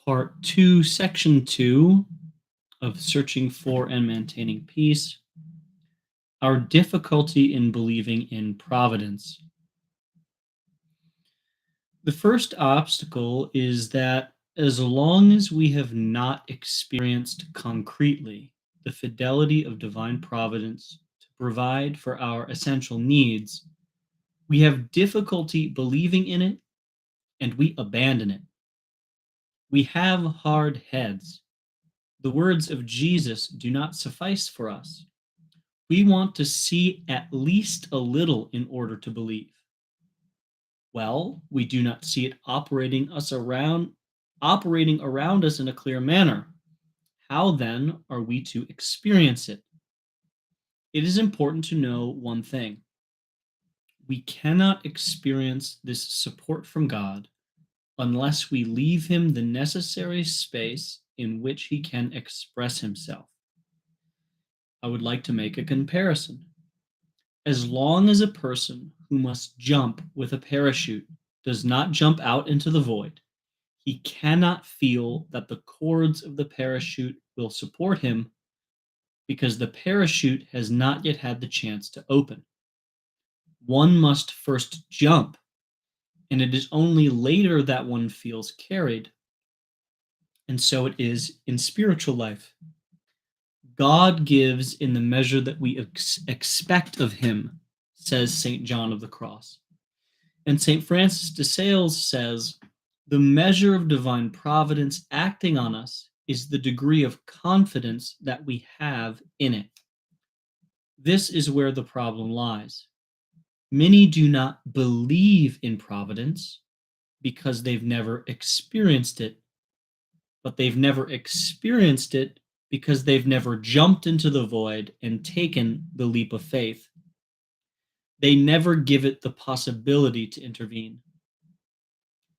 Part 2, Section 2 of Searching for and Maintaining Peace. Our difficulty in believing in providence. The first obstacle is that as long as we have not experienced concretely the fidelity of divine providence to provide for our essential needs, we have difficulty believing in it and we abandon it. We have hard heads. The words of Jesus do not suffice for us. We want to see at least a little in order to believe. Well, we do not see it operating around us in a clear manner. How then are we to experience it? It is important to know one thing. We cannot experience this support from God unless we leave him the necessary space in which he can express himself. I would like to make a comparison. As long as a person who must jump with a parachute does not jump out into the void, he cannot feel that the cords of the parachute will support him because the parachute has not yet had the chance to open. One must first jump, and it is only later that one feels carried. And so it is in spiritual life. God gives in the measure that we expect of him, says St. John of the Cross. And St. Francis de Sales says, the measure of divine providence acting on us is the degree of confidence that we have in it. This is where the problem lies. Many do not believe in providence because they've never experienced it, but they've never experienced it because they've never jumped into the void and taken the leap of faith. They never give it the possibility to intervene.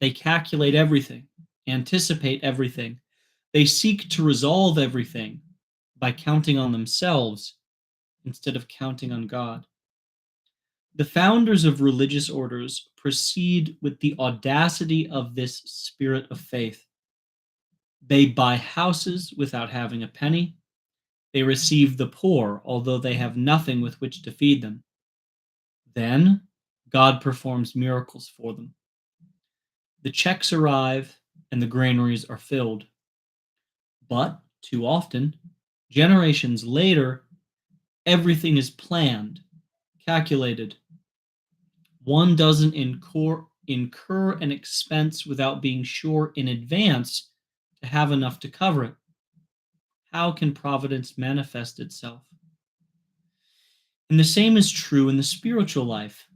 They calculate everything, anticipate everything. They seek to resolve everything by counting on themselves instead of counting on God. The founders of religious orders proceed with the audacity of this spirit of faith. They buy houses without having a penny. They receive the poor, although they have nothing with which to feed them. Then God performs miracles for them. The checks arrive and the granaries are filled. But too often, generations later, everything is planned, calculated. One doesn't incur an expense without being sure in advance to have enough to cover it. How can providence manifest itself? And the same is true in the spiritual life.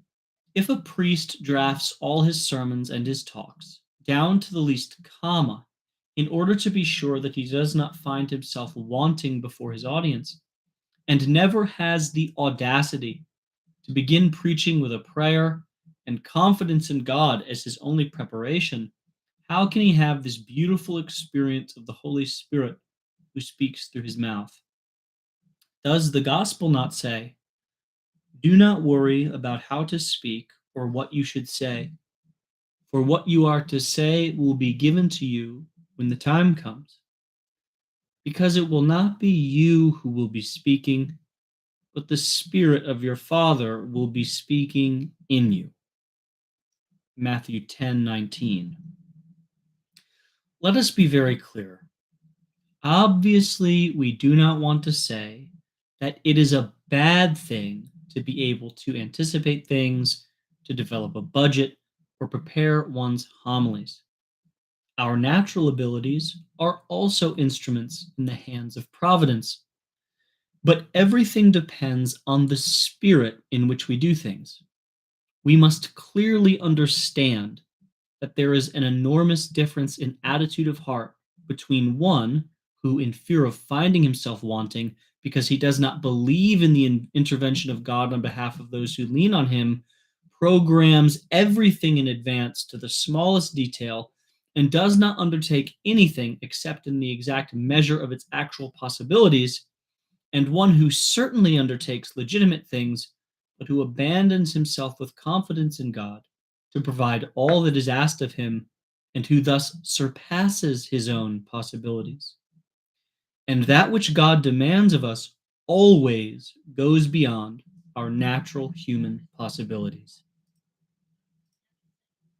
If a priest drafts all his sermons and his talks, down to the least comma, in order to be sure that he does not find himself wanting before his audience, and never has the audacity to begin preaching with a prayer and confidence in God as his only preparation, how can he have this beautiful experience of the Holy Spirit who speaks through his mouth? Does the gospel not say, do not worry about how to speak or what you should say, for what you are to say will be given to you when the time comes? Because it will not be you who will be speaking, but the Spirit of your Father will be speaking in you. Matthew 10:19. Let us be very clear. Obviously, we do not want to say that it is a bad thing to be able to anticipate things, to develop a budget, or prepare one's homilies. Our natural abilities are also instruments in the hands of providence. But everything depends on the spirit in which we do things. We must clearly understand that there is an enormous difference in attitude of heart between one who, in fear of finding himself wanting because he does not believe in the intervention of God on behalf of those who lean on him, programs everything in advance to the smallest detail and does not undertake anything except in the exact measure of its actual possibilities, and one who certainly undertakes legitimate things, but who abandons himself with confidence in God to provide all that is asked of him and who thus surpasses his own possibilities. And that which God demands of us always goes beyond our natural human possibilities.